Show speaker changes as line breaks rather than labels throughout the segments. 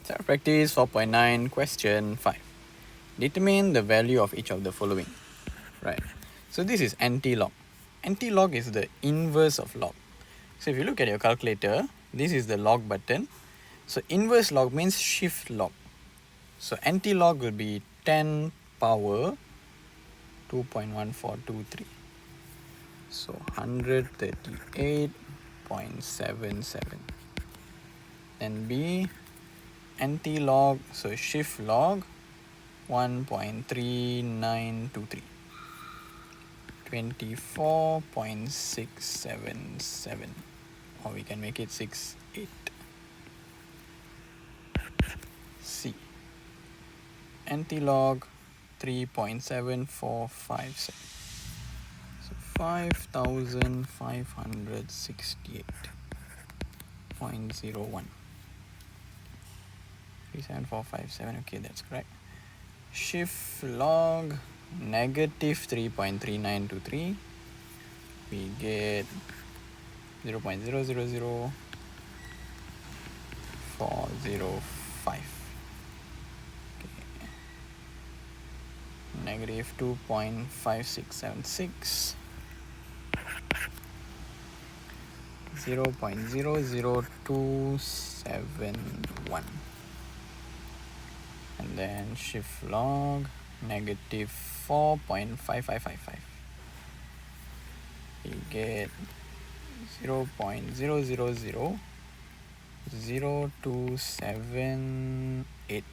So practice 4.9 question 5. Determine the value of each of the following. Right. So this is anti-log. Anti-log is the inverse of log. So if you look at your calculator, this is the log button. So inverse log means shift log. So anti-log will be 10 power 2.1423. So 138.77. Then B, anti-log, so shift log 1.3923. 24.677, or we can make it 68. C, anti-log 3.7457, so 5568.01. 37457, okay, that's correct. Shift log negative 3.3923, we get 0.000405. Okay. Negative 2.5676, 0.00271, and then shift log negative 4.5555. We get 0.0000278.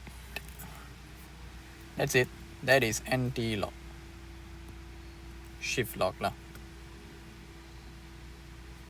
That's it. That is anti-log. Shift log lah.